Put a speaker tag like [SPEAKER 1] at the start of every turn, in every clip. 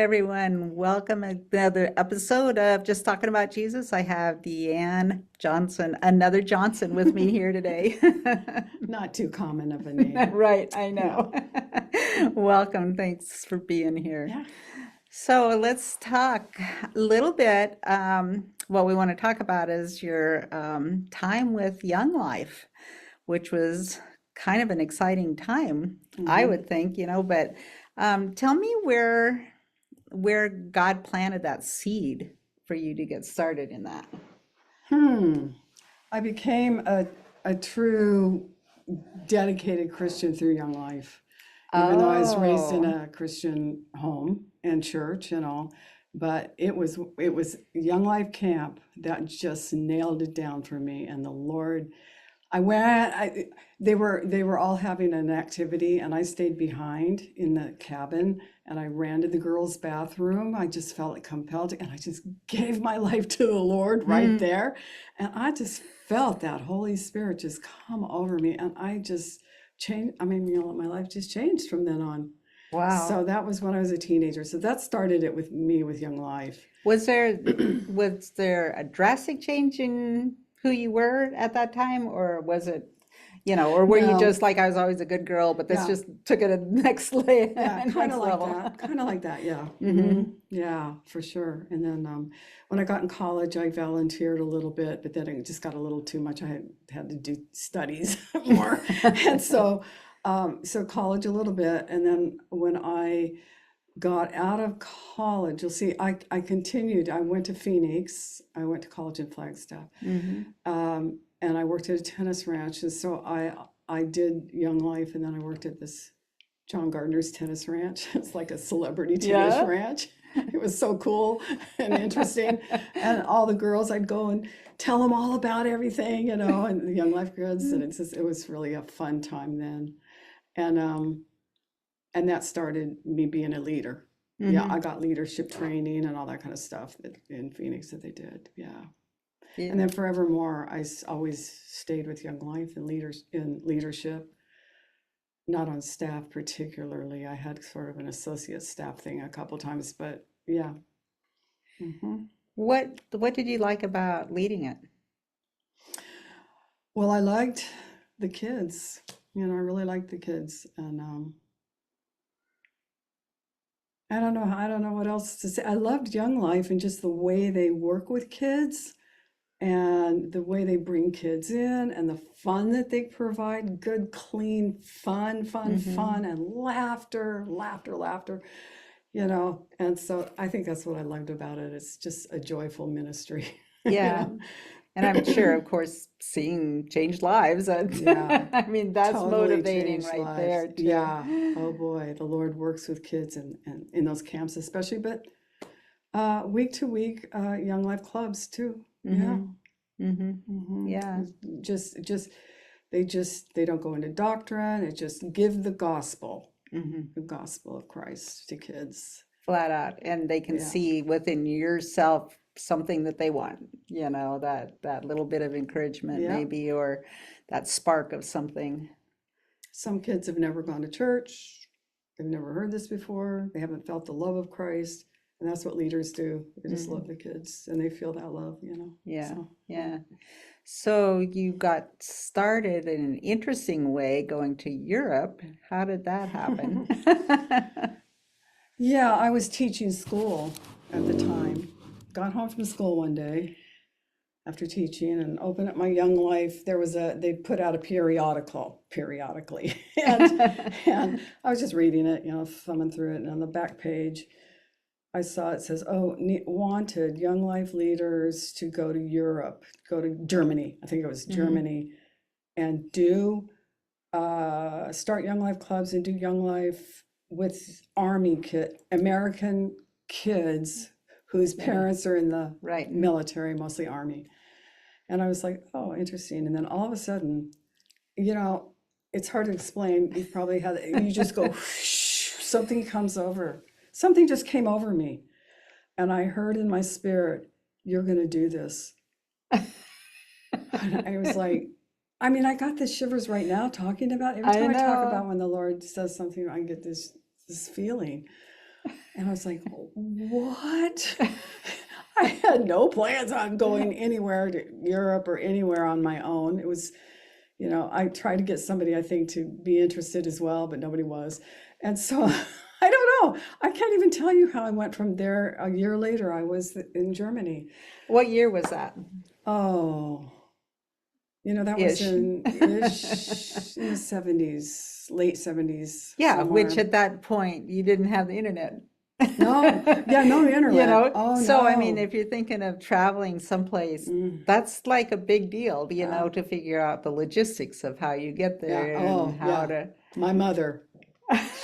[SPEAKER 1] everyone. Welcome to another episode of Just Talking About Jesus. I have Deanne Johnson, another Johnson with me here today.
[SPEAKER 2] Not too common of a name.
[SPEAKER 1] Right, I
[SPEAKER 2] Yeah.
[SPEAKER 1] know. Welcome. Thanks for being here.
[SPEAKER 2] Yeah.
[SPEAKER 1] So let's talk a little bit. What we want to talk about is your time with Young Life, which was kind of an exciting time, I
[SPEAKER 2] hmm
[SPEAKER 1] would think, but tell me where God planted that seed for you to get started in that.
[SPEAKER 2] Hmm. I became a true dedicated Christian through Young Life, even though I was raised in
[SPEAKER 1] Oh,
[SPEAKER 2] a Christian home and church and all. But it was Young Life Camp that just nailed it down for me. And the Lord, I went, they were all having an activity and I stayed behind in the cabin and I ran to the girls' bathroom. I just felt compelled and I just gave my life to the Lord right
[SPEAKER 1] hmm.
[SPEAKER 2] there. And I just felt that Holy Spirit just come over me and I just changed. I mean, my life just changed from then on.
[SPEAKER 1] Wow.
[SPEAKER 2] So that was when I was a teenager. So that started it with me with Young Life.
[SPEAKER 1] Was there was there a drastic change in who you were at that time, or was it, or were you
[SPEAKER 2] No,
[SPEAKER 1] just like I was always a good girl, but this
[SPEAKER 2] yeah.
[SPEAKER 1] just took it a next
[SPEAKER 2] Yeah, kind of
[SPEAKER 1] next
[SPEAKER 2] like
[SPEAKER 1] level?
[SPEAKER 2] that. Kind of like that. Yeah.
[SPEAKER 1] Hmm.
[SPEAKER 2] Yeah, for sure. And then when I got in college, I volunteered a little bit, but then it just got a little too much. I had to do studies more, and so college a little bit. And then when I got out of college, you'll see, I continued. I went to Phoenix. I went to college in Flagstaff,
[SPEAKER 1] Hmm.
[SPEAKER 2] and I worked at a tennis ranch. And so I did Young Life, and then I worked at this John Gardner's tennis ranch. It's like a celebrity tennis
[SPEAKER 1] Yeah.
[SPEAKER 2] ranch. It was so cool and interesting. And all the girls, I'd go and tell them all about everything, and the Young Life kids. And it was really a fun time then. And and that started me being a leader. Yeah, I
[SPEAKER 1] Hmm.
[SPEAKER 2] got leadership training and all that kind of stuff in Phoenix that they did. Yeah. And
[SPEAKER 1] Yeah.
[SPEAKER 2] then forevermore, always stayed with Young Life and leaders in leadership, not on staff particularly. I had sort of an associate staff thing a couple times, but yeah. hmm
[SPEAKER 1] What did you like about leading it?
[SPEAKER 2] Well, I liked the kids. I really liked the kids, and I don't know what else to say. I loved Young Life and just the way they work with kids and the way they bring kids in and the fun that they provide. Good, clean, fun,
[SPEAKER 1] Hmm.
[SPEAKER 2] and laughter, laughter, laughter. And so I think that's what I loved about it. It's just a joyful ministry, you
[SPEAKER 1] Yeah.
[SPEAKER 2] know.
[SPEAKER 1] And I'm sure, of course, seeing changed lives.
[SPEAKER 2] Yeah,
[SPEAKER 1] I mean, that's
[SPEAKER 2] totally
[SPEAKER 1] motivating
[SPEAKER 2] changed
[SPEAKER 1] right
[SPEAKER 2] lives.
[SPEAKER 1] there too.
[SPEAKER 2] Yeah. Oh boy, the Lord works with kids and in those camps especially, but week to week, Young Life clubs too. Yeah.
[SPEAKER 1] Hmm. Hmm.
[SPEAKER 2] hmm
[SPEAKER 1] Yeah.
[SPEAKER 2] just they don't go into doctrine. It just give
[SPEAKER 1] Hmm.
[SPEAKER 2] the gospel of Christ to kids.
[SPEAKER 1] Flat out. And they can
[SPEAKER 2] Yeah.
[SPEAKER 1] see within yourself something that they want, that little bit of encouragement
[SPEAKER 2] Yeah.
[SPEAKER 1] maybe, or that spark of something.
[SPEAKER 2] Some kids have never gone to church. They've never heard this before. They haven't felt the love of Christ. And that's what leaders do. They just love
[SPEAKER 1] Hmm.
[SPEAKER 2] the kids and they feel that love.
[SPEAKER 1] Yeah.
[SPEAKER 2] So, yeah.
[SPEAKER 1] Yeah. So you got started in an interesting way going to Europe. How did that happen?
[SPEAKER 2] Yeah, I was teaching school at the time. Got home from school one day after teaching and opened up my Young Life. They put out a periodical periodically. And I was just reading it, thumbing through it. And on the back page, I saw it says, "Oh, wanted Young Life leaders to go to Europe, go to Germany." I think it was
[SPEAKER 1] Hmm.
[SPEAKER 2] Germany, and do start Young Life clubs and do Young Life with American kids whose
[SPEAKER 1] Yeah.
[SPEAKER 2] parents are in the
[SPEAKER 1] Right.
[SPEAKER 2] military, mostly Army. And I was like, "Oh, interesting." And then all of a sudden, you know, it's hard to explain. You've probably had you just go, whoosh, something comes over. Something just came over me. And I heard in my spirit, "You're going to do this." And I was like, I mean, I got the shivers right now talking about every
[SPEAKER 1] I
[SPEAKER 2] time I talk about
[SPEAKER 1] know.
[SPEAKER 2] when the Lord says something, I get this feeling. And I was like, what? I had no plans on going anywhere to Europe or anywhere on my own. It was, I tried to get somebody, I think, to be interested as well, but nobody was. And so I don't know. I can't even tell you how I went from there. A year later, I was in Germany.
[SPEAKER 1] What year was that?
[SPEAKER 2] Oh, that was
[SPEAKER 1] Ish.
[SPEAKER 2] in ish in the 70s, late 70s,
[SPEAKER 1] Yeah, which
[SPEAKER 2] somewhere.
[SPEAKER 1] at that point you didn't have the internet.
[SPEAKER 2] No, yeah, no
[SPEAKER 1] You
[SPEAKER 2] internet.
[SPEAKER 1] know,
[SPEAKER 2] Oh
[SPEAKER 1] so I mean,
[SPEAKER 2] no.
[SPEAKER 1] if you're thinking of traveling someplace,
[SPEAKER 2] Mm,
[SPEAKER 1] that's like a big deal,
[SPEAKER 2] yeah,
[SPEAKER 1] to figure out the logistics of how you get
[SPEAKER 2] yeah.
[SPEAKER 1] there and
[SPEAKER 2] Oh,
[SPEAKER 1] how
[SPEAKER 2] yeah.
[SPEAKER 1] to.
[SPEAKER 2] My mother,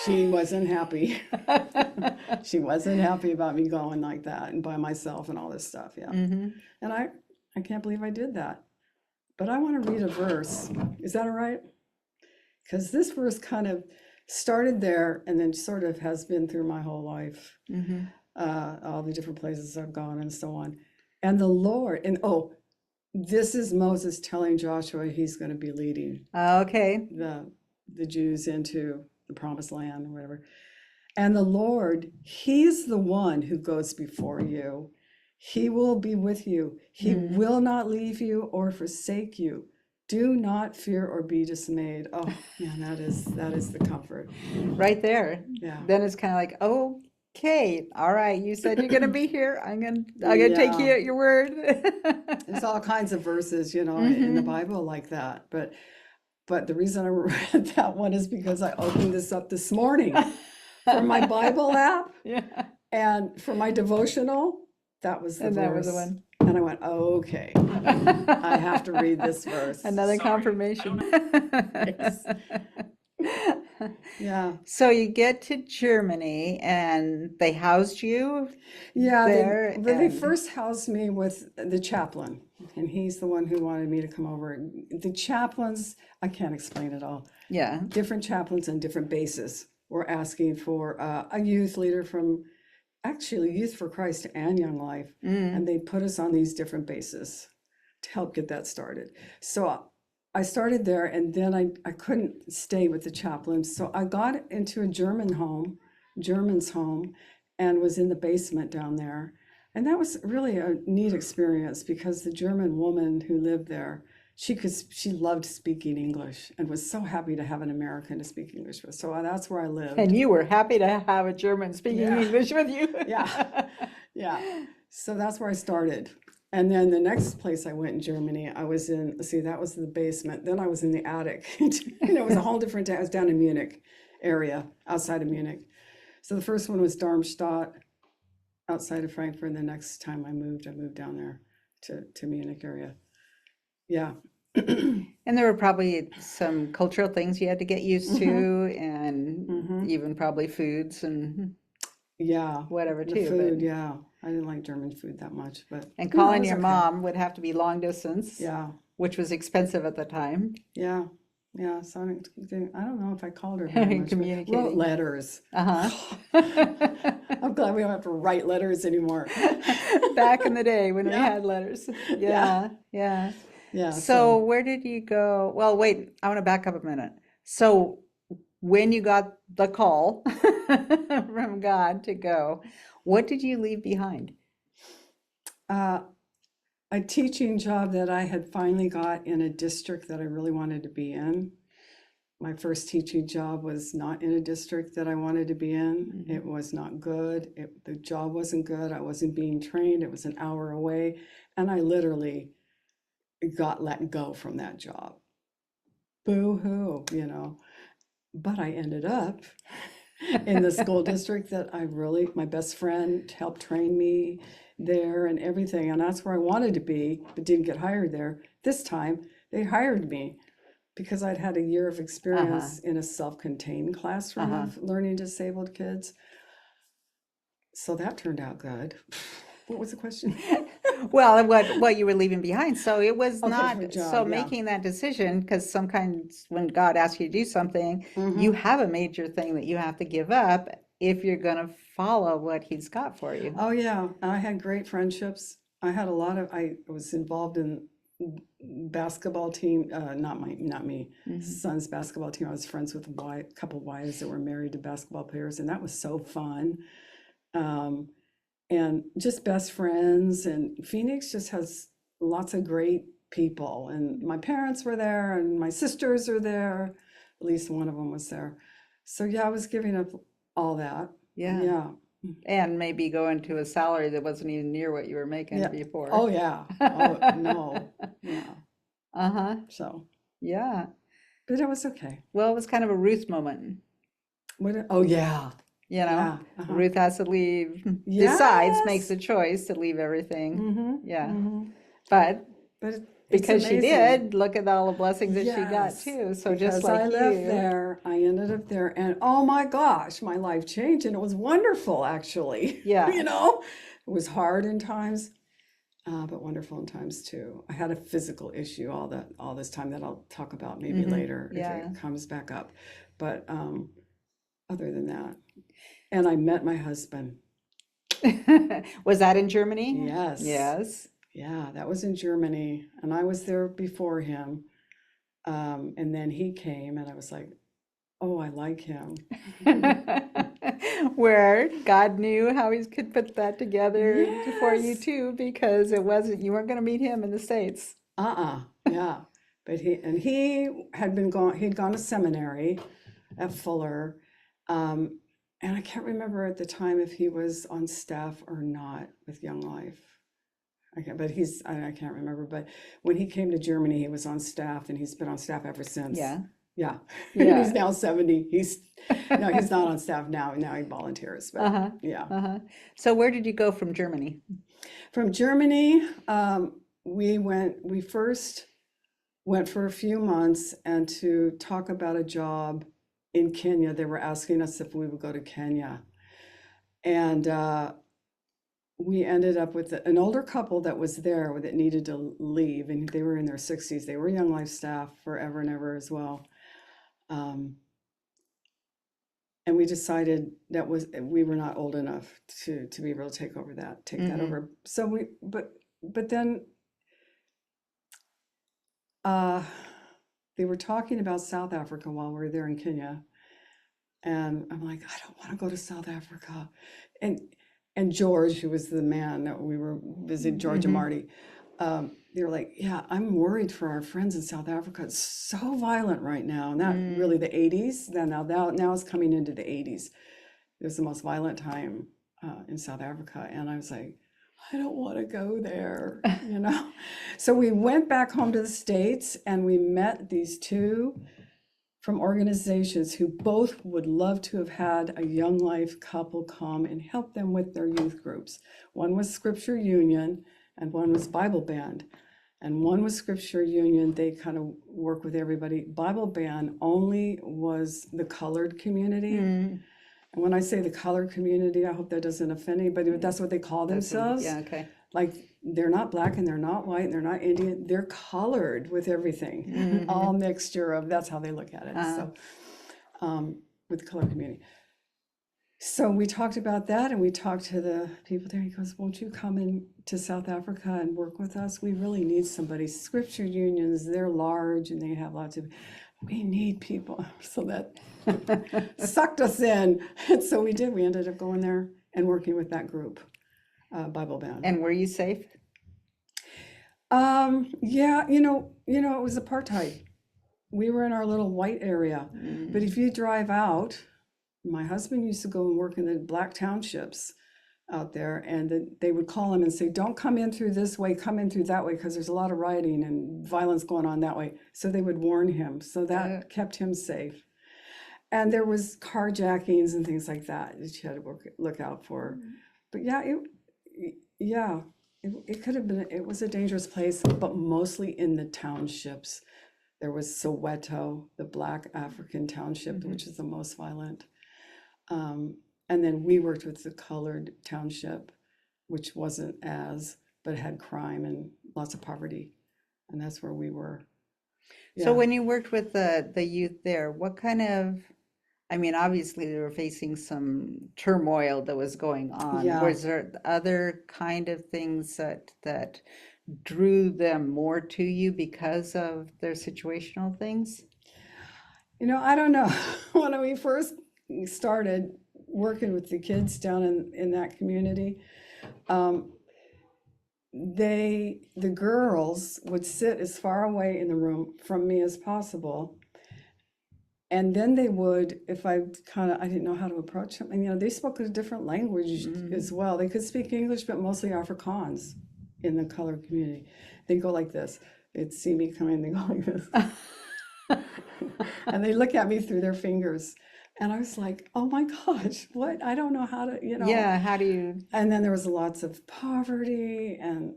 [SPEAKER 2] she wasn't happy. She wasn't happy about me going like that and by myself and all this stuff. Yeah.
[SPEAKER 1] Hmm.
[SPEAKER 2] And I can't believe I did that. But I want to read a verse. Is that all right? Because this verse kind of started there and then sort of has been through my whole life,
[SPEAKER 1] Hmm.
[SPEAKER 2] all the different places I've gone and so on. And the Lord, and oh, this is Moses telling Joshua he's going to be leading
[SPEAKER 1] Okay.
[SPEAKER 2] the Jews into the promised land or whatever. And the Lord, he's the one who goes before you. He will be with you. He
[SPEAKER 1] Mm.
[SPEAKER 2] will not leave you or forsake you. Do not fear or be dismayed. Oh man, that is the comfort.
[SPEAKER 1] Right there.
[SPEAKER 2] Yeah.
[SPEAKER 1] Then it's kind of like, okay, all right, you said you're gonna be here. I'm gonna take
[SPEAKER 2] Yeah.
[SPEAKER 1] you at your word.
[SPEAKER 2] There's all kinds of verses, in the
[SPEAKER 1] Hmm.
[SPEAKER 2] Bible like that. But the reason I read that one is because I opened this up this morning for my Bible app
[SPEAKER 1] Yeah,
[SPEAKER 2] and for my devotional. That was the
[SPEAKER 1] and that was the
[SPEAKER 2] verse.
[SPEAKER 1] one.
[SPEAKER 2] And I went, okay, I have to read this verse.
[SPEAKER 1] Another confirmation.
[SPEAKER 2] Yes. Yeah.
[SPEAKER 1] So you get to Germany and they housed you
[SPEAKER 2] Yeah,
[SPEAKER 1] there
[SPEAKER 2] they
[SPEAKER 1] and
[SPEAKER 2] first housed me with the chaplain, and he's the one who wanted me to come over. The chaplains, I can't explain it all.
[SPEAKER 1] yeah.
[SPEAKER 2] Different chaplains and different bases were asking for a youth leader from actually Youth for Christ and Young Life,
[SPEAKER 1] Mm.
[SPEAKER 2] and they put us on these different bases to help get that started. So I started there, and then I couldn't stay with the chaplains, so I got into a German's home, and was in the basement down there. And that was really a neat experience because the German woman who lived there, she loved speaking English and was so happy to have an American to speak English with. So that's where I lived.
[SPEAKER 1] And you were happy to have a German speaking
[SPEAKER 2] Yeah,
[SPEAKER 1] English with you.
[SPEAKER 2] yeah, yeah. So that's where I started. And then the next place I went in Germany, I was in, see, that was the basement. Then I was in the attic. It was a whole different, I was down in Munich area, outside of Munich. So the first one was Darmstadt, outside of Frankfurt. And the next time I moved down there to Munich area. Yeah.
[SPEAKER 1] And there were probably some cultural things you had to get used
[SPEAKER 2] Hmm.
[SPEAKER 1] to, and
[SPEAKER 2] Hmm.
[SPEAKER 1] even probably foods and
[SPEAKER 2] Yeah.
[SPEAKER 1] whatever
[SPEAKER 2] The
[SPEAKER 1] too. But
[SPEAKER 2] food, yeah. I didn't like German food that much, but
[SPEAKER 1] and
[SPEAKER 2] it
[SPEAKER 1] calling
[SPEAKER 2] was
[SPEAKER 1] your
[SPEAKER 2] okay.
[SPEAKER 1] mom would have to be long distance,
[SPEAKER 2] Yeah.
[SPEAKER 1] which was expensive at the time.
[SPEAKER 2] Yeah. Yeah. So I don't know if I called her very much, but wrote
[SPEAKER 1] Communicating.
[SPEAKER 2] letters.
[SPEAKER 1] Uh-huh.
[SPEAKER 2] I'm glad we don't have to write letters anymore.
[SPEAKER 1] Back in the day when we
[SPEAKER 2] Yeah.
[SPEAKER 1] had letters.
[SPEAKER 2] Yeah.
[SPEAKER 1] Yeah, yeah.
[SPEAKER 2] Yeah.
[SPEAKER 1] So
[SPEAKER 2] So,
[SPEAKER 1] where did you go? Well, wait, I want to back up a minute. So when you got the call from God to go, what did you leave behind?
[SPEAKER 2] uh, a teaching job that I had finally got in a district that I really wanted to be in. My first teaching job was not in a district that I wanted to be in.
[SPEAKER 1] Mhm.
[SPEAKER 2] It was not good. The job wasn't good. I wasn't being trained. It was an hour away. And I literally got let go from that job. Boo-hoo. But I ended up in the school district that my best friend helped train me there and everything. And that's where I wanted to be, but didn't get hired there. This time they hired me because I'd had a year of
[SPEAKER 1] Uh-huh.
[SPEAKER 2] experience in a self-contained classroom
[SPEAKER 1] Uh-huh.
[SPEAKER 2] of learning disabled kids. So that turned out good. What was the question?
[SPEAKER 1] Well, and what you were leaving behind. So it was
[SPEAKER 2] Okay, for a
[SPEAKER 1] not so
[SPEAKER 2] job, yeah.
[SPEAKER 1] making that decision, because sometimes when God asks you to do something, you
[SPEAKER 2] Hmm.
[SPEAKER 1] have a major thing that you have to give up if you're going to follow what He's got for you.
[SPEAKER 2] Oh yeah, I had great friendships. I was involved in basketball team, not me,
[SPEAKER 1] Hmm.
[SPEAKER 2] son's basketball team. I was friends with a couple wives that were married to basketball players, and that was so fun. Um, and just best friends. And Phoenix just has lots of great people. And my parents were there, and my sisters are there. At least one of them was there. So yeah, I was giving up all that.
[SPEAKER 1] Yeah.
[SPEAKER 2] Yeah,
[SPEAKER 1] And maybe go into a salary that wasn't even near what you were making
[SPEAKER 2] yeah.
[SPEAKER 1] before.
[SPEAKER 2] Oh yeah. Oh no. Yeah.
[SPEAKER 1] Uh-huh.
[SPEAKER 2] So,
[SPEAKER 1] Yeah.
[SPEAKER 2] but it was okay.
[SPEAKER 1] Well, it was kind of a Ruth moment,
[SPEAKER 2] Oh yeah.
[SPEAKER 1] you know?
[SPEAKER 2] Yeah. Uh-huh.
[SPEAKER 1] Ruth has to leave, decides, makes
[SPEAKER 2] Yes.
[SPEAKER 1] a choice to leave everything.
[SPEAKER 2] Mm-hmm.
[SPEAKER 1] Yeah.
[SPEAKER 2] Mm-hmm.
[SPEAKER 1] But
[SPEAKER 2] But it's
[SPEAKER 1] because she
[SPEAKER 2] amazing.
[SPEAKER 1] did, look at all the blessings that she got
[SPEAKER 2] Yes,
[SPEAKER 1] too. So just
[SPEAKER 2] because I
[SPEAKER 1] like
[SPEAKER 2] left
[SPEAKER 1] you.
[SPEAKER 2] there, I ended up there, and oh my gosh, my life changed, and it was wonderful, actually.
[SPEAKER 1] Yeah.
[SPEAKER 2] You know, it was hard in times, but wonderful in times too. I had a physical issue all this time that I'll talk about maybe later if
[SPEAKER 1] Yeah.
[SPEAKER 2] it comes back up. But other than that, and I met my husband.
[SPEAKER 1] Was that in Germany?
[SPEAKER 2] Yes,
[SPEAKER 1] Yes.
[SPEAKER 2] yeah, that was in Germany, and I was there before him. And then he came, and I was like, oh, I like him.
[SPEAKER 1] Where God knew how he could put that together for you
[SPEAKER 2] Yes.
[SPEAKER 1] too, because it wasn't, you weren't going to meet him in the States.
[SPEAKER 2] Yeah. But he'd gone to seminary at Fuller. Um, and I can't remember at the time if he was on staff or not with Young Life. I can't remember. But when he came to Germany, he was on staff, and he's been on staff ever since.
[SPEAKER 1] Yeah.
[SPEAKER 2] Yeah. And
[SPEAKER 1] Yeah.
[SPEAKER 2] he's now 70. No, he's not on staff now. Now he volunteers, but
[SPEAKER 1] Uh-huh.
[SPEAKER 2] yeah.
[SPEAKER 1] Uh-huh. So where did you go from Germany?
[SPEAKER 2] From Germany, we first went for a few months and to talk about a job in Kenya. They were asking us if we would go to Kenya. And we ended up with an older couple that was there that needed to leave, and they were in their 60s. They were Young Life staff forever and ever as well. And we decided we were not old enough to be able to take that over. So but then they were talking about South Africa while we were there in Kenya. And I'm like, I don't want to go to South Africa. And George, who was the man that we were visiting, George and Marty, they were like, yeah, I'm worried for our friends in South Africa. It's so violent right now. Not really the 80s. Now it's coming into the 80s. It was the most violent time in South Africa. And I was like, I don't want to go there, you know? So we went back home to the States, and we met these two from organizations who both would love to have had a Young Life couple come and help them with their youth groups. One was Scripture Union, and one was Bible Band. And one was Scripture Union, they kind of work with everybody. Bible Band only was the colored community. And when I say the colored community, I hope that doesn't offend anybody, but that's what they call themselves.
[SPEAKER 1] Yeah, okay.
[SPEAKER 2] Like, they're not black, and they're not white, and they're not Indian. They're colored with everything. All mixture of, that's how they look at it. So with the colored community. So we talked about that, and we talked to the people there. He goes, won't you come in to South Africa and work with us? We really need somebody. Scripture unions, they're large, and they have lots of, we need people. So that sucked us in. And so we did. We ended up going there and working with that group, Bible Band.
[SPEAKER 1] And were you safe?
[SPEAKER 2] Yeah, it was apartheid. We were in our little white area. But if you drive out, my husband used to go and work in the black townships out there, and they would call him and say, don't come in through this way, come in through that way, because there's a lot of rioting and violence going on that way. So they would warn him. So that kept him safe. And there was carjackings and things like that you had to look out for. But yeah, it could have been, it was a dangerous place, but mostly in the townships. There was Soweto, the Black African township, which is the most violent. And then we worked with the colored township, which wasn't but had crime and lots of poverty. And that's where we were.
[SPEAKER 1] So when you worked with the youth there, what kind of, I mean, obviously they were facing some turmoil that was going on.
[SPEAKER 2] Yeah.
[SPEAKER 1] Was there other kind of things that drew them more to you because of their situational things?
[SPEAKER 2] I don't know. When we first started, working with the kids down in that community, the girls would sit as far away in the room from me as possible. And then they would, if I didn't know how to approach them, and they spoke a different language as well. They could speak English, but mostly Afrikaans in the colored community. They go like this. They'd see me coming, they go like this. And they look at me through their fingers. And I was like, oh my gosh, what? I don't know how to,
[SPEAKER 1] Yeah, how do you?
[SPEAKER 2] And then there was lots of poverty and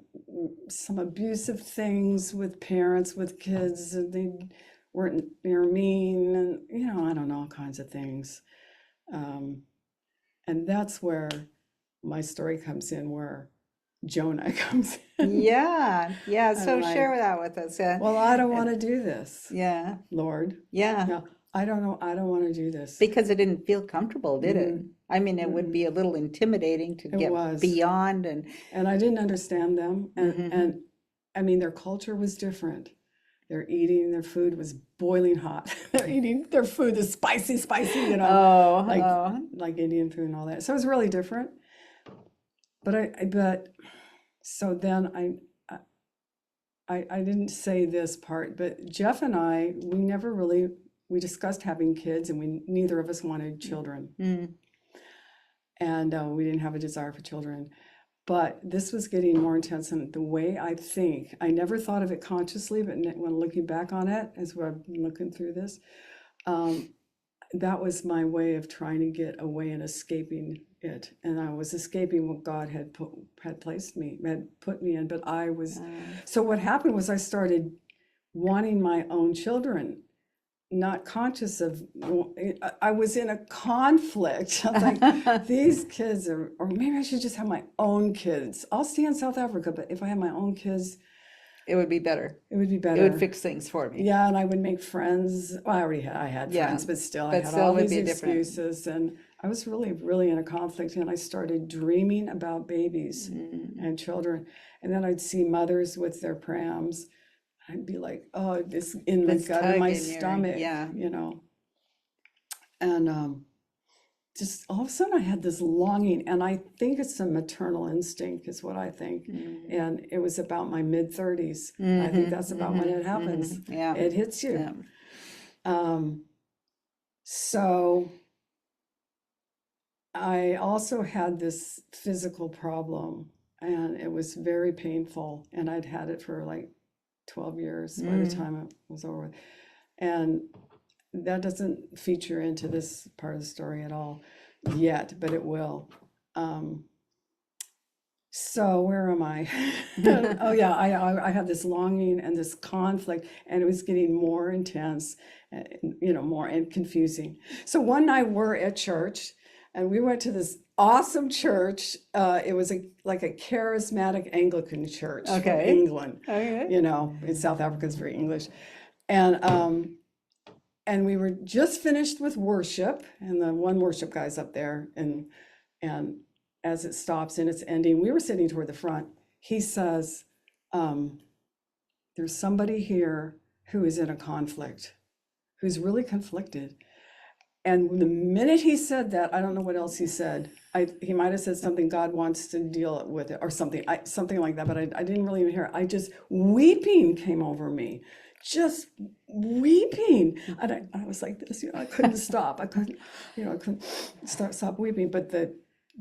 [SPEAKER 2] some abusive things with parents, with kids, and they weren't mean, and I don't know, all kinds of things. And that's where my story comes in, where Jonah comes in.
[SPEAKER 1] Yeah, yeah.
[SPEAKER 2] And
[SPEAKER 1] So share that with us.
[SPEAKER 2] well, I don't want to do this,
[SPEAKER 1] Yeah,
[SPEAKER 2] Lord.
[SPEAKER 1] yeah.
[SPEAKER 2] No, I don't know. I don't want to do this.
[SPEAKER 1] Because it didn't feel comfortable, did it? I mean, it would be a little intimidating to
[SPEAKER 2] It
[SPEAKER 1] get
[SPEAKER 2] was.
[SPEAKER 1] beyond
[SPEAKER 2] And I didn't understand them. And I mean, their culture was different. Their food was boiling hot. They're eating their food is spicy, like Indian food and all that. So it was really different. But so then I didn't say this part, but Jeff and I, we discussed having kids, and neither of us wanted children. And we didn't have a desire for children. But this was getting more intense, and the way I think, I never thought of it consciously, but when looking back on it, as we're looking through this, that was my way of trying to get away and escaping it. And I was escaping what God had put me in. But I was, so what happened was I started wanting my own children, not conscious of, I was in a conflict. I was like, these kids or maybe I should just have my own kids. I'll stay in South Africa, but if I have my own kids,
[SPEAKER 1] it would be better.
[SPEAKER 2] It would be better.
[SPEAKER 1] It would fix things for me.
[SPEAKER 2] Yeah, and I would make friends. Well, I had friends, but still, I had all these excuses. And I was really, really in a conflict. And I started dreaming about babies and children. And then I'd see mothers with their prams. I'd be like, oh, this in my gut, in my stomach, And just all of a sudden I had this longing, and I think it's a maternal instinct is what I think. And it was about my mid-30s. I think that's about when it happens.
[SPEAKER 1] Yeah.
[SPEAKER 2] It hits you. So I also had this physical problem, and it was very painful, and I'd had it for like 12 years by the time it was over with. And that doesn't feature into this part of the story at all yet, but it will. So where am I? Oh yeah, I had this longing and this conflict, and it was getting more intense, more and confusing. So one night we're at church, and we went to this awesome church. It was like a charismatic Anglican church from England. In South Africa, it's very English. And we were just finished with worship, and the one worship guy's up there, and as it stops and it's ending, we were sitting toward the front. He says, there's somebody here who is in a conflict, who's really conflicted. And the minute he said that, I don't know what else he said. He might have said something, God wants to deal with it, or something like that, but I didn't really even hear it. Weeping came over me, just weeping. And I was like this, I couldn't stop. I couldn't stop weeping. But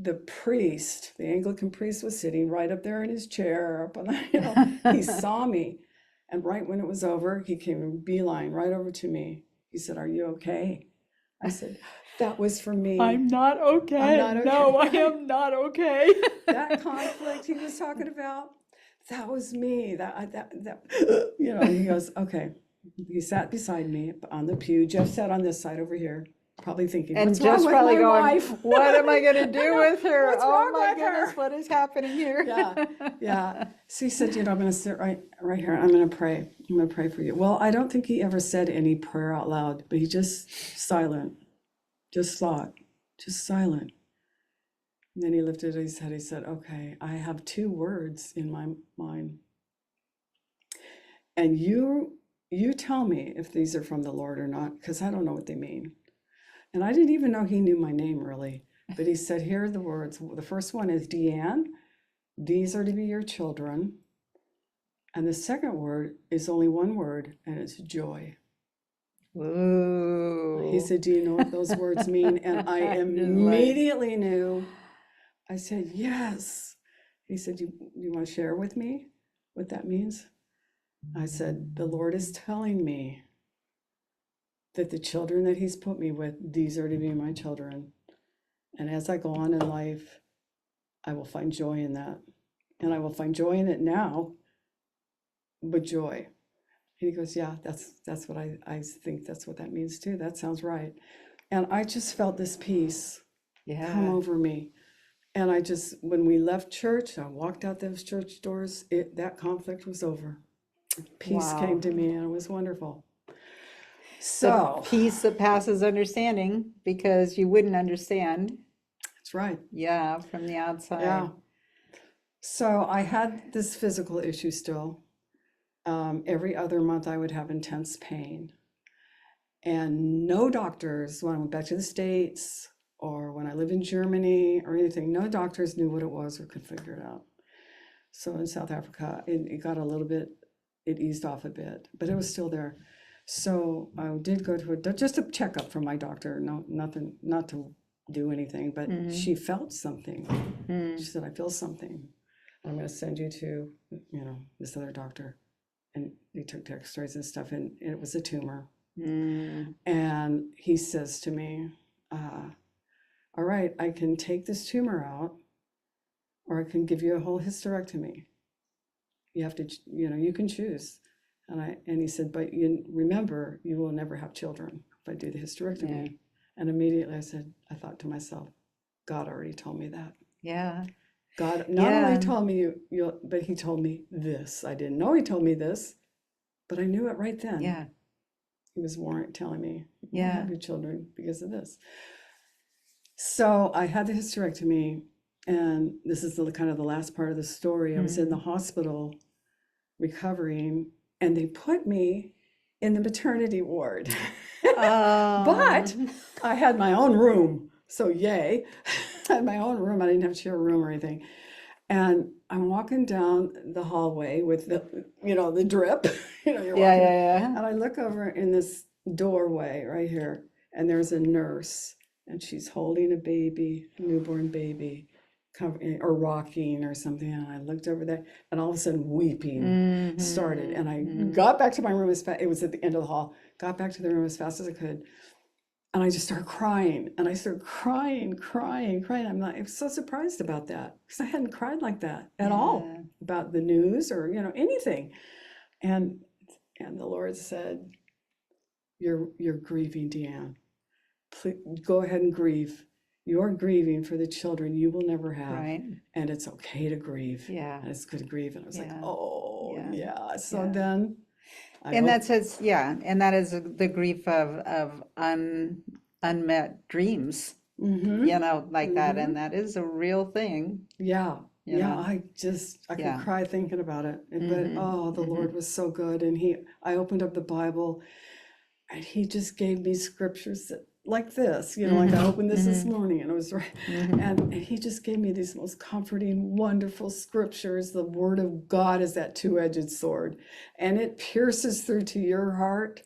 [SPEAKER 2] the priest, the Anglican priest, was sitting right up there in his chair, up on he saw me. And right when it was over, he came in beeline right over to me. He said, "Are you okay?" I said, "That was for me."
[SPEAKER 1] I'm not okay.
[SPEAKER 2] I'm not okay.
[SPEAKER 1] No, I am not okay.
[SPEAKER 2] That conflict he was talking about, that was me. He goes, okay. He sat beside me on the pew. Jeff sat on this side over here, probably thinking,
[SPEAKER 1] and
[SPEAKER 2] what's
[SPEAKER 1] just
[SPEAKER 2] wrong
[SPEAKER 1] probably
[SPEAKER 2] with my
[SPEAKER 1] going,
[SPEAKER 2] wife?
[SPEAKER 1] What am I going to do with her?
[SPEAKER 2] What's
[SPEAKER 1] Oh
[SPEAKER 2] wrong
[SPEAKER 1] my
[SPEAKER 2] with her?
[SPEAKER 1] goodness, what is happening here?
[SPEAKER 2] Yeah. So he said, I'm going to sit right here. I'm going to pray. I'm going to pray for you. Well, I don't think he ever said any prayer out loud, but he just silent, just thought, just silent. And then he lifted his head. He said, okay, I have two words in my mind. And you tell me if these are from the Lord or not, because I don't know what they mean. And I didn't even know he knew my name, really. But he said, here are the words. The first one is, Deanne, these are to be your children. And the second word is only one word, and it's joy. He
[SPEAKER 1] Ooh.
[SPEAKER 2] said, do you know what those words mean? And I
[SPEAKER 1] Just like,
[SPEAKER 2] immediately knew. I said, yes. He said, you want to share with me what that means? I said, the Lord is telling me that the children that he's put me with, these are to be my children. And as I go on in life, I will find joy in that. And I will find joy in it now, but joy. He goes, yeah, that's what I think that's what that means too. That sounds right. And I just felt this peace come
[SPEAKER 1] yeah.
[SPEAKER 2] over me. And I just, when we left church, I walked out those church doors, that conflict was over. Peace came
[SPEAKER 1] Wow.
[SPEAKER 2] to me and it was wonderful.
[SPEAKER 1] The
[SPEAKER 2] So,
[SPEAKER 1] peace that passes understanding because you wouldn't understand,
[SPEAKER 2] that's right.
[SPEAKER 1] yeah, from the
[SPEAKER 2] Yeah.
[SPEAKER 1] outside.
[SPEAKER 2] So I had this physical issue still. Every other month I would have intense pain. And no doctors, when I went back to the States or when I lived in Germany or anything, no doctors knew what it was or could figure it out. So in South Africa, it got a little bit, it eased off a bit, but it was still there. So I did go to just a checkup from my doctor. No, nothing, not to do anything, but she felt something. She said, I feel something. I'm going to send you to, this other doctor. And they took x-rays and stuff, and it was a tumor. And he says to me, all right, I can take this tumor out, or I can give you a whole hysterectomy. You have to, you can choose. And he said, but remember, you will never have children if I do the hysterectomy.
[SPEAKER 1] Yeah.
[SPEAKER 2] And immediately I thought to myself, God already told me that.
[SPEAKER 1] Yeah.
[SPEAKER 2] God not
[SPEAKER 1] Yeah.
[SPEAKER 2] only told me but he told me this. I didn't know he told me this, but I knew it right then.
[SPEAKER 1] Yeah.
[SPEAKER 2] He was telling me, you
[SPEAKER 1] Yeah.
[SPEAKER 2] won't have your children because of this. So I had the hysterectomy, and this is kind of the last part of the story. I was in the hospital recovering, and they put me in the maternity ward. But I had my own room, so yay. I had my own room. I didn't have to share a room or anything. And I'm walking down the hallway with the drip, you're
[SPEAKER 1] Yeah,
[SPEAKER 2] walking,
[SPEAKER 1] yeah,
[SPEAKER 2] and I look over in this doorway right here, and there's a nurse, and she's holding a baby, newborn baby, or rocking or something. And I looked over there, and all of a sudden weeping started. And I got back to my room as fast. It was at the end of the hall. Got back to the room as fast as I could. And I just started crying, and I started crying. I was so surprised about that because I hadn't cried like that at all about the news or anything. And the Lord said, "You're grieving, Deanne. Please, go ahead and grieve. You're grieving for the children you will never have,
[SPEAKER 1] right.
[SPEAKER 2] and it's okay to grieve.
[SPEAKER 1] Yeah.
[SPEAKER 2] And it's good to grieve." And I was like,
[SPEAKER 1] Yeah.
[SPEAKER 2] "Oh
[SPEAKER 1] Yeah.
[SPEAKER 2] yeah." So
[SPEAKER 1] Yeah.
[SPEAKER 2] then,
[SPEAKER 1] And that says, yeah, and that is the grief of unmet dreams, like that. And that is a real thing,
[SPEAKER 2] Yeah,
[SPEAKER 1] you know.
[SPEAKER 2] I could
[SPEAKER 1] Yeah.
[SPEAKER 2] cry thinking about it. But the Lord was so good, and I opened up the Bible, and he just gave me scriptures like this, like I opened this morning, and it was right, and he just gave me these most comforting, wonderful scriptures. The Word of God is that two-edged sword, and it pierces through to your heart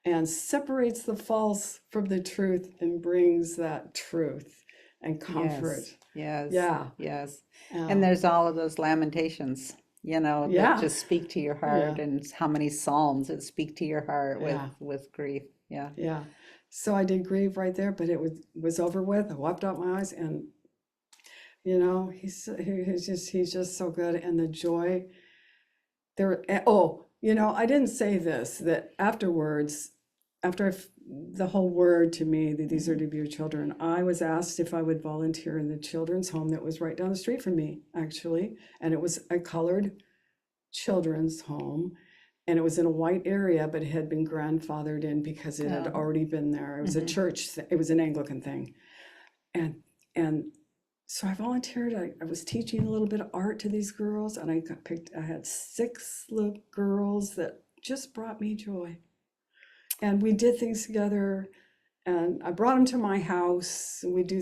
[SPEAKER 2] and separates the false from the truth and brings that truth and comfort.
[SPEAKER 1] Yes.
[SPEAKER 2] Yeah.
[SPEAKER 1] Yes. And there's all of those lamentations, that
[SPEAKER 2] Yeah.
[SPEAKER 1] just speak to your heart, and how many psalms that speak to your heart with grief. Yeah.
[SPEAKER 2] Yeah. So I did grieve right there, but it was over with. I wiped out my eyes, and he's just so good, and the joy there. I didn't say this, that afterwards, after the whole word to me that these are to be your children, I was asked if I would volunteer in the children's home that was right down the street from me, actually, and it was a colored children's home. And it was in a white area, but it had been grandfathered in because it had already been there. It was a church, it was an Anglican thing. And so I volunteered. I was teaching a little bit of art to these girls, and I had 6 little girls that just brought me joy. And we did things together, And I brought him to my house. We do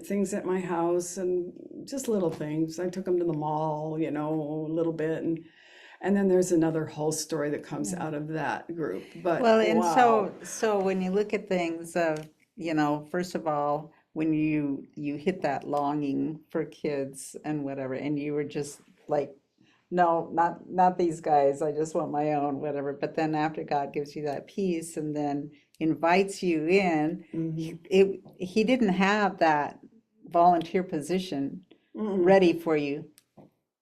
[SPEAKER 2] things at my house and just little things. I took him to the mall, you know, a little bit. And then there's another whole story that comes
[SPEAKER 1] Yeah.
[SPEAKER 2] out of that group. But
[SPEAKER 1] Well, and
[SPEAKER 2] wow.
[SPEAKER 1] so when you look at things of, first of all, when you hit that longing for kids and whatever, and you were just like, no, not these guys. I just want my own, whatever. But then after God gives you that peace and then invites you in,
[SPEAKER 2] Hmm.
[SPEAKER 1] he didn't have that volunteer position
[SPEAKER 2] Mm-mm.
[SPEAKER 1] ready for you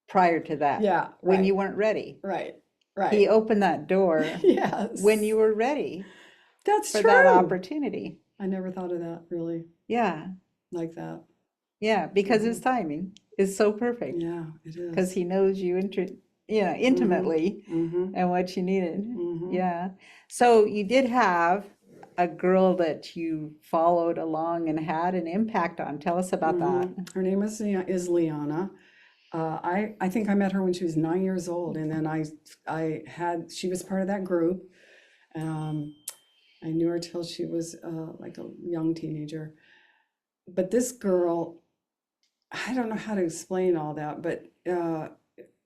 [SPEAKER 1] prior to that
[SPEAKER 2] Yeah,
[SPEAKER 1] when you
[SPEAKER 2] right,
[SPEAKER 1] weren't ready.
[SPEAKER 2] right,
[SPEAKER 1] He
[SPEAKER 2] right.
[SPEAKER 1] opened that door when
[SPEAKER 2] Yes,
[SPEAKER 1] you were ready
[SPEAKER 2] that's
[SPEAKER 1] for that
[SPEAKER 2] true.
[SPEAKER 1] opportunity.
[SPEAKER 2] I never thought of that really
[SPEAKER 1] Yeah,
[SPEAKER 2] like that.
[SPEAKER 1] yeah, because his
[SPEAKER 2] Hmm.
[SPEAKER 1] timing is so perfect
[SPEAKER 2] Yeah, it
[SPEAKER 1] because
[SPEAKER 2] is.
[SPEAKER 1] he knows you
[SPEAKER 2] Mm-hmm.
[SPEAKER 1] intimately
[SPEAKER 2] Mm-hmm.
[SPEAKER 1] and what you needed.
[SPEAKER 2] Mm-hmm.
[SPEAKER 1] Yeah. So you did have a girl that you followed along and had an impact on. Tell us about
[SPEAKER 2] Mm-hmm.
[SPEAKER 1] that.
[SPEAKER 2] Her name is Liana. I think I met her when she was 9 years old, and then she was part of that group. Um, I knew her till she was like a young teenager. But this girl, I don't know how to explain all that, but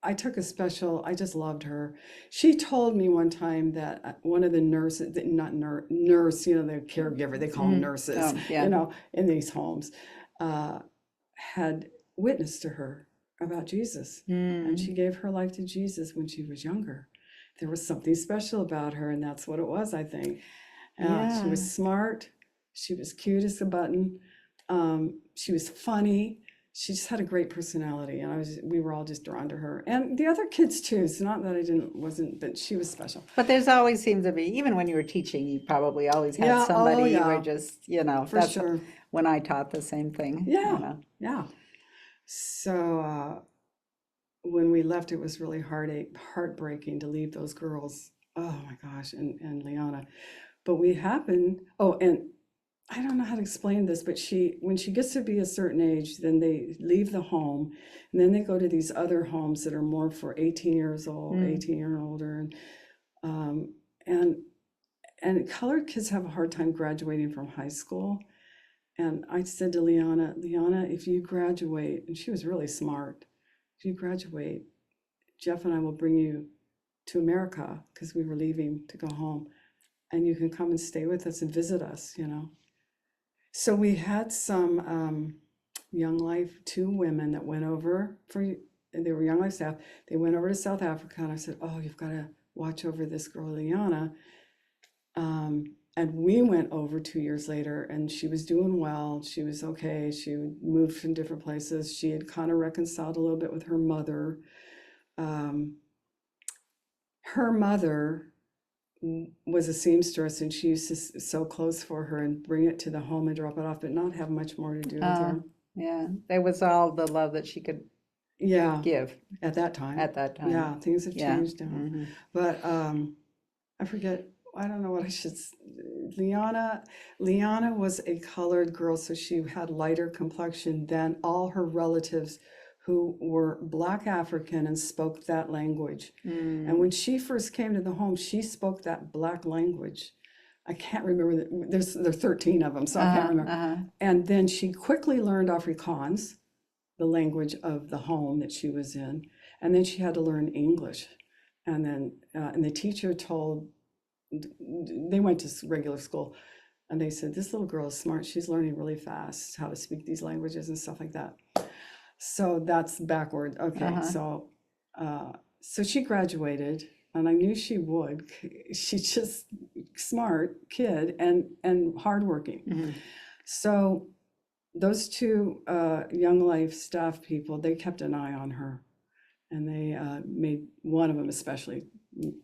[SPEAKER 2] I just loved her. She told me one time that one of the nurses, not nurse, you know, the caregiver, they call them
[SPEAKER 1] Hmm.
[SPEAKER 2] nurses,
[SPEAKER 1] Oh,
[SPEAKER 2] you
[SPEAKER 1] yeah.
[SPEAKER 2] know, in these homes, uh, had witnessed to her about Jesus. And
[SPEAKER 1] Mm.
[SPEAKER 2] she gave her life to Jesus when she was younger. There was something special about her, and that's what it was, I think. She
[SPEAKER 1] Yeah.
[SPEAKER 2] was smart. She was cute as a button. She was funny. She just had a great personality, and we were all just drawn to her, and the other kids too. It's not that I didn't wasn't, but she was special.
[SPEAKER 1] But there's always seems to be, even when you were teaching, you probably always had
[SPEAKER 2] Yeah. Oh
[SPEAKER 1] somebody you were
[SPEAKER 2] yeah,
[SPEAKER 1] just,
[SPEAKER 2] for
[SPEAKER 1] that's
[SPEAKER 2] sure.
[SPEAKER 1] when I taught the same
[SPEAKER 2] Yeah.
[SPEAKER 1] thing.
[SPEAKER 2] Yeah. So when we left, it was really heartbreaking to leave those girls. Oh my gosh, and Liana. But we happened. Oh, and I don't know how to explain this, but when she gets to be a certain age, then they leave the home, and then they go to these other homes that are more for 18 years old,
[SPEAKER 1] Mm.
[SPEAKER 2] 18 year older, um, and and colored kids have a hard time graduating from high school. And I said to Liana, if you graduate, and she was really smart, if you graduate, Jeff and I will bring you to America because we were leaving to go home, and you can come and stay with us and visit us, you know. So we had some Young Life, two women that went over they were Young Life staff. They went over to South Africa, and I said, "Oh, you've got to watch over this girl, Liana." And we went over 2 years later, and she was doing well. She was okay. She moved from different places. She had kind of reconciled a little bit with her mother. Um, Her mother was a seamstress, and she used to sew clothes for her and bring it to the home and drop it off, but not have much more to do with
[SPEAKER 1] Uh,
[SPEAKER 2] her.
[SPEAKER 1] yeah, there was all the love that she could
[SPEAKER 2] Yeah,
[SPEAKER 1] give
[SPEAKER 2] at that time.
[SPEAKER 1] at that time.
[SPEAKER 2] Yeah, things have
[SPEAKER 1] Yeah.
[SPEAKER 2] changed now.
[SPEAKER 1] Hmm.
[SPEAKER 2] But I forget, I don't know what I should. Liana, Liana was a colored girl, so she had lighter complexion than all her relatives who were Black African and spoke that language. And
[SPEAKER 1] Mm.
[SPEAKER 2] when she first came to the home, she spoke that Black language. I can't remember, there are 13 of them, so I can't
[SPEAKER 1] Uh-huh,
[SPEAKER 2] remember.
[SPEAKER 1] uh-huh.
[SPEAKER 2] And then she quickly learned Afrikaans, the language of the home that she was in. And then she had to learn English. And the teacher told, they went to regular school, and they said, "This little girl is smart. She's learning really fast how to speak these languages and stuff like that." So that's backward. Okay,
[SPEAKER 1] Uh-huh.
[SPEAKER 2] so she graduated, and I knew she would. She's just smart kid and hardworking.
[SPEAKER 1] Hmm.
[SPEAKER 2] So those two Young Life staff people, they kept an eye on her, and they made one of them especially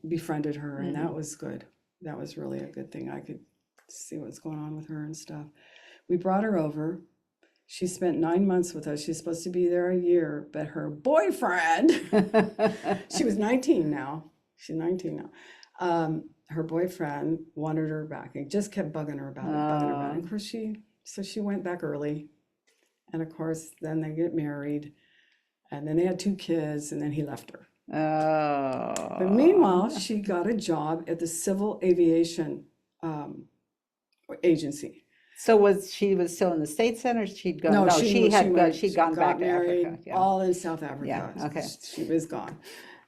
[SPEAKER 2] befriended her, and that
[SPEAKER 1] Hmm.
[SPEAKER 2] was good. That was really a good thing. I could see what's going on with her and stuff. We brought her over. She spent 9 months with us. She's supposed to be there a year, but her boyfriend, she was 19 now. She's 19 now. Her boyfriend wanted her back. He just kept bugging her about it, bugging her about it. And of
[SPEAKER 1] Oh.
[SPEAKER 2] course, she went back early. And of course, then they get married. And then they had two kids, and then he left her. But meanwhile,
[SPEAKER 1] Oh.
[SPEAKER 2] she got a job at the civil aviation, um, agency.
[SPEAKER 1] So she was still in the States then, or she'd gone?
[SPEAKER 2] No,
[SPEAKER 1] No, she'd
[SPEAKER 2] she
[SPEAKER 1] gone back
[SPEAKER 2] got
[SPEAKER 1] to Africa.
[SPEAKER 2] married,
[SPEAKER 1] Yeah.
[SPEAKER 2] all in South
[SPEAKER 1] Yeah.
[SPEAKER 2] Africa.
[SPEAKER 1] Okay.
[SPEAKER 2] She was gone.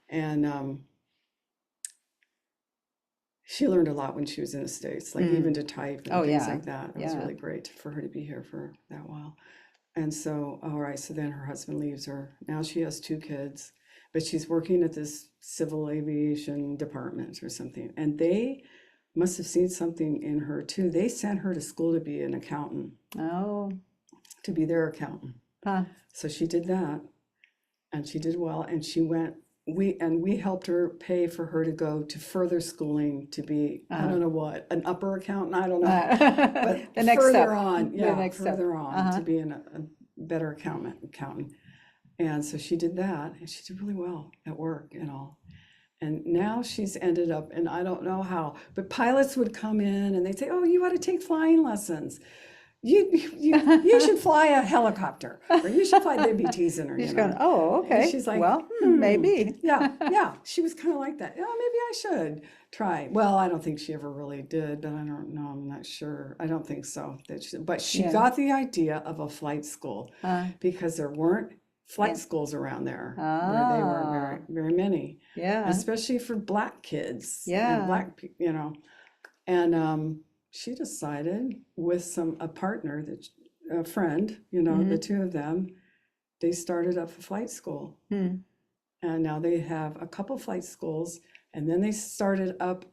[SPEAKER 2] And she learned a lot when she was in the States, like even to type and
[SPEAKER 1] Oh,
[SPEAKER 2] things
[SPEAKER 1] yeah.
[SPEAKER 2] like that. It was
[SPEAKER 1] Yeah.
[SPEAKER 2] really great for her to be here for that while. And so, all right, so then her husband leaves her. Now she has 2 kids, but she's working at this civil aviation department or something. And they must have seen something in her too. They sent her to school to be an accountant,
[SPEAKER 1] Oh.
[SPEAKER 2] to be their accountant.
[SPEAKER 1] Huh.
[SPEAKER 2] So she did that, and she did well. And she went. We helped her pay for her to go to further schooling to be, I don't know what, an upper accountant, I don't know. But
[SPEAKER 1] The next
[SPEAKER 2] further
[SPEAKER 1] step.
[SPEAKER 2] on,
[SPEAKER 1] The
[SPEAKER 2] yeah,
[SPEAKER 1] next step.
[SPEAKER 2] further on to be a better accountant. And so she did that, and she did really well at work and all. And now she's ended up, and I don't know how, but pilots would come in and they'd say, "Oh, you ought to take flying lessons. You should fly a helicopter, or you should fly." They'd be teasing her,
[SPEAKER 1] She's going, oh,
[SPEAKER 2] And
[SPEAKER 1] okay.
[SPEAKER 2] she's like,
[SPEAKER 1] Well, maybe.
[SPEAKER 2] yeah. She was kind of like that. Yeah, maybe I should try. Well, I don't think she ever really did, but I don't know. I'm not sure. I don't think so. But she
[SPEAKER 1] Yeah.
[SPEAKER 2] got the idea of a flight school because there weren't flight schools around there where they were very, very many,
[SPEAKER 1] Yeah.
[SPEAKER 2] especially for Black kids
[SPEAKER 1] Yeah.
[SPEAKER 2] and Black, and she decided with a partner, a friend, the 2 of them, they started up a flight school. And now they have a couple flight schools, and then they started up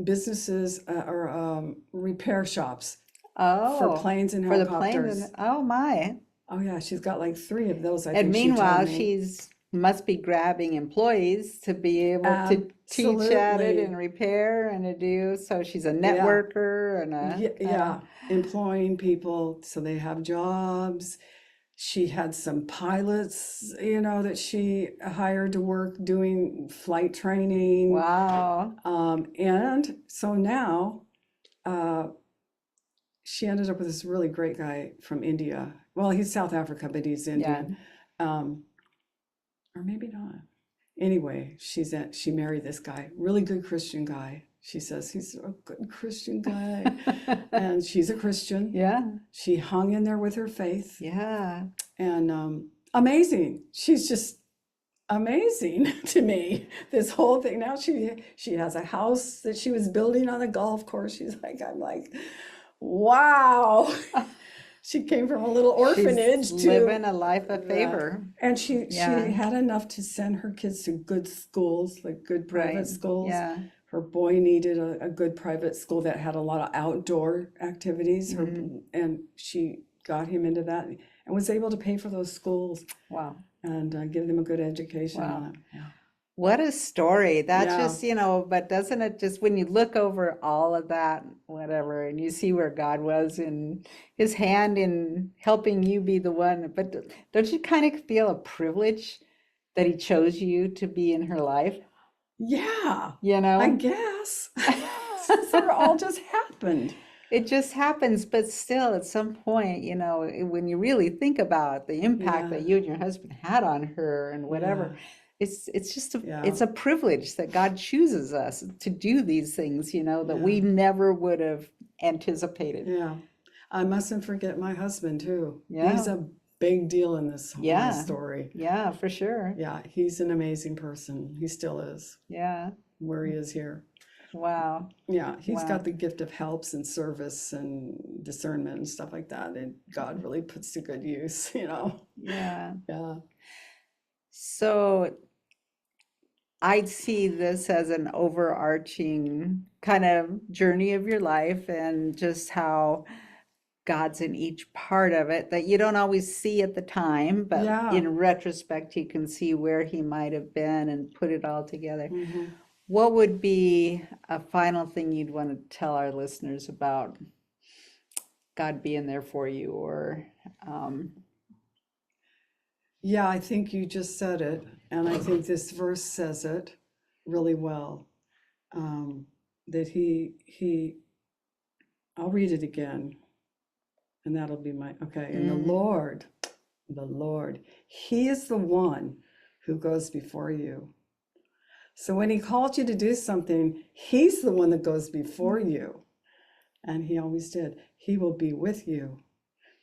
[SPEAKER 2] businesses or repair shops for planes and
[SPEAKER 1] for the
[SPEAKER 2] helicopters.
[SPEAKER 1] planes. Oh my.
[SPEAKER 2] Oh yeah, she's got like 3 of those, I
[SPEAKER 1] And
[SPEAKER 2] think she told
[SPEAKER 1] meanwhile,
[SPEAKER 2] me.
[SPEAKER 1] must be grabbing employees to be able to teach at it
[SPEAKER 2] Absolutely.
[SPEAKER 1] and repair and to do. So she's a
[SPEAKER 2] Yeah.
[SPEAKER 1] networker and
[SPEAKER 2] Yeah, employing people so they have jobs. She had some pilots, that she hired to work doing flight training.
[SPEAKER 1] wow.
[SPEAKER 2] And so now she ended up with this really great guy from India. Well, he's South Africa, but he's Indian. Or maybe not. Anyway, she married this guy, really good Christian guy. She says he's a good Christian guy. And she's a Christian.
[SPEAKER 1] Yeah.
[SPEAKER 2] She hung in there with her faith.
[SPEAKER 1] Yeah.
[SPEAKER 2] And amazing. She's just amazing to me. This whole thing. Now she has a house that she was building on a golf course. I'm like, wow. She came from a little orphanage
[SPEAKER 1] She's
[SPEAKER 2] to
[SPEAKER 1] living a life of favor.
[SPEAKER 2] And she
[SPEAKER 1] Yeah.
[SPEAKER 2] had enough to send her kids to good schools, like good private
[SPEAKER 1] Right.
[SPEAKER 2] schools.
[SPEAKER 1] Yeah.
[SPEAKER 2] Her boy needed a good private school that had a lot of outdoor activities. And she got him into that and was able to pay for those schools
[SPEAKER 1] Wow.
[SPEAKER 2] and give them a good education.
[SPEAKER 1] Wow. What a story. That's
[SPEAKER 2] Yeah.
[SPEAKER 1] just, but doesn't it just, when you look over all of that, whatever, and you see where God was in his hand in helping you be the one, but don't you kind of feel a privilege that he chose you to be in her life?
[SPEAKER 2] Yeah,
[SPEAKER 1] You
[SPEAKER 2] I
[SPEAKER 1] know,
[SPEAKER 2] guess. Since it all just happened.
[SPEAKER 1] it just happens, but still at some point, when you really think about the impact that you and your husband had on her and whatever, it's just it's a privilege that God chooses us to do these things, that we never would have anticipated.
[SPEAKER 2] Yeah. I mustn't forget my husband too.
[SPEAKER 1] Yeah.
[SPEAKER 2] He's a big deal in this whole story.
[SPEAKER 1] Yeah, for sure.
[SPEAKER 2] Yeah, he's an amazing person. He still is
[SPEAKER 1] Yeah.
[SPEAKER 2] where he is here.
[SPEAKER 1] Wow.
[SPEAKER 2] Yeah, he's
[SPEAKER 1] Wow.
[SPEAKER 2] got the gift of helps and service and discernment and stuff like that. And God really puts to good use,
[SPEAKER 1] Yeah.
[SPEAKER 2] Yeah.
[SPEAKER 1] So I'd see this as an overarching kind of journey of your life and just how God's in each part of it that you don't always see at the time, but
[SPEAKER 2] Yeah.
[SPEAKER 1] in retrospect, you can see where he might have been and put it all together.
[SPEAKER 2] Mhm.
[SPEAKER 1] What would be a final thing you'd want to tell our listeners about God being there for you or
[SPEAKER 2] Yeah, I think you just said it. And I think this verse says it really well. That I'll read it again. And that'll be okay. And the Lord, he is the one who goes before you. So when he called you to do something, he's the one that goes before you. And he always did. He will be with you.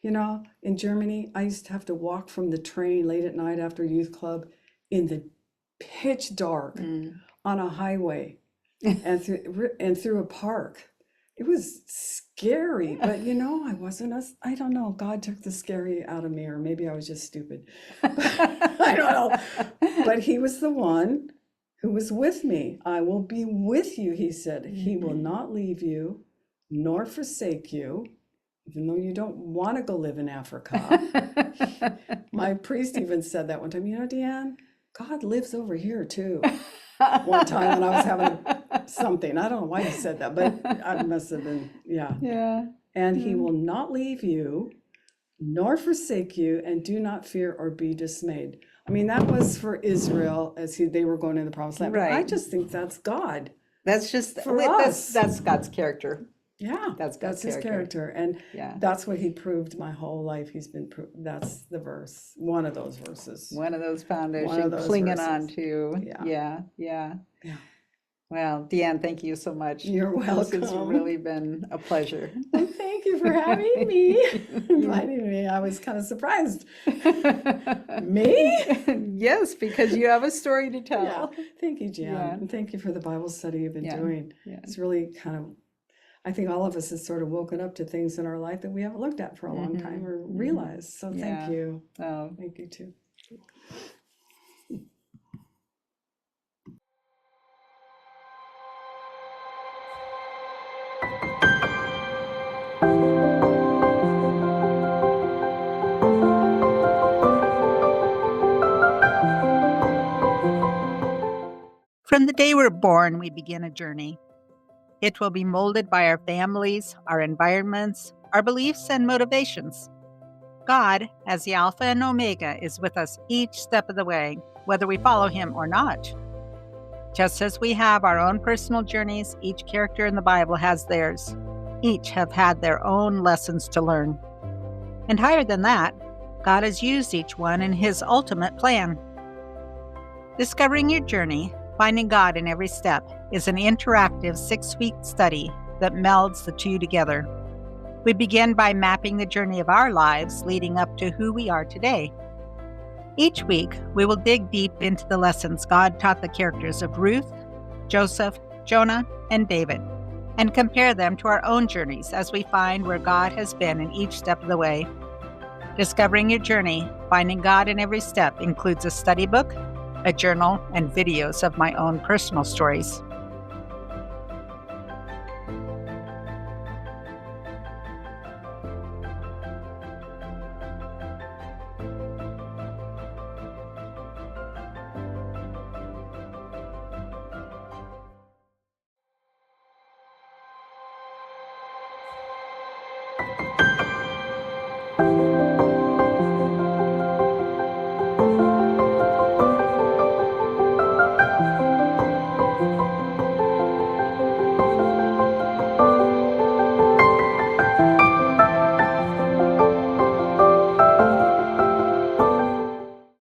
[SPEAKER 2] You know, in Germany, I used to have to walk from the train late at night after youth club in the pitch dark on a highway and through a park. It was scary, but you know, I don't know, God took the scary out of me, or maybe I was just stupid. I don't know. But he was the one who was with me. I will be with you, he said. He will not leave you nor forsake you, even though you don't want to go live in Africa. My priest even said that one time, you know, Deanne, God lives over here too. One time when I was having something, I don't know why he said that, but I must have been, yeah.
[SPEAKER 1] Yeah.
[SPEAKER 2] And he will not leave you nor forsake you, and do not fear or be dismayed. I mean, that was for Israel as they were going to the promised land. But I
[SPEAKER 1] Right.
[SPEAKER 2] just think that's God.
[SPEAKER 1] That's just
[SPEAKER 2] For us.
[SPEAKER 1] that's God's character.
[SPEAKER 2] Yeah,
[SPEAKER 1] That's God's
[SPEAKER 2] his character. And
[SPEAKER 1] Yeah.
[SPEAKER 2] that's what he proved my whole life. That's the verse, one of those verses.
[SPEAKER 1] One of those foundations
[SPEAKER 2] One of those
[SPEAKER 1] clinging
[SPEAKER 2] verses.
[SPEAKER 1] on to.
[SPEAKER 2] Yeah.
[SPEAKER 1] Yeah. Yeah.
[SPEAKER 2] Yeah.
[SPEAKER 1] Well, Deanne, thank you so much.
[SPEAKER 2] You're
[SPEAKER 1] This has
[SPEAKER 2] welcome.
[SPEAKER 1] really been a pleasure.
[SPEAKER 2] Well, thank you for having me, inviting me. I was kind of surprised. Me?
[SPEAKER 1] Yes, because you have a story to tell.
[SPEAKER 2] Yeah. Thank you, Jan.
[SPEAKER 1] Yeah.
[SPEAKER 2] And thank you for the Bible study you've been
[SPEAKER 1] Yeah.
[SPEAKER 2] doing.
[SPEAKER 1] Yeah.
[SPEAKER 2] It's really kind of, I think all of us has sort of woken up to things in our life that we haven't looked at for a long time or realized. So
[SPEAKER 1] Yeah.
[SPEAKER 2] thank you.
[SPEAKER 1] Oh,
[SPEAKER 2] Thank you too.
[SPEAKER 1] from the day we're born, we begin a journey. It will be molded by our families, our environments, our beliefs, and motivations. God, as the Alpha and Omega, is with us each step of the way, whether we follow Him or not. Just as we have our own personal journeys, each character in the Bible has theirs. Each have had their own lessons to learn. And higher than that, God has used each one in His ultimate plan. Discovering your journey, finding God in every step, is an interactive 6-week study that melds the two together. We begin by mapping the journey of our lives leading up to who we are today. Each week, we will dig deep into the lessons God taught the characters of Ruth, Joseph, Jonah, and David, and compare them to our own journeys as we find where God has been in each step of the way. Discovering your journey, finding God in every step includes a study book, a journal, and videos of my own personal stories.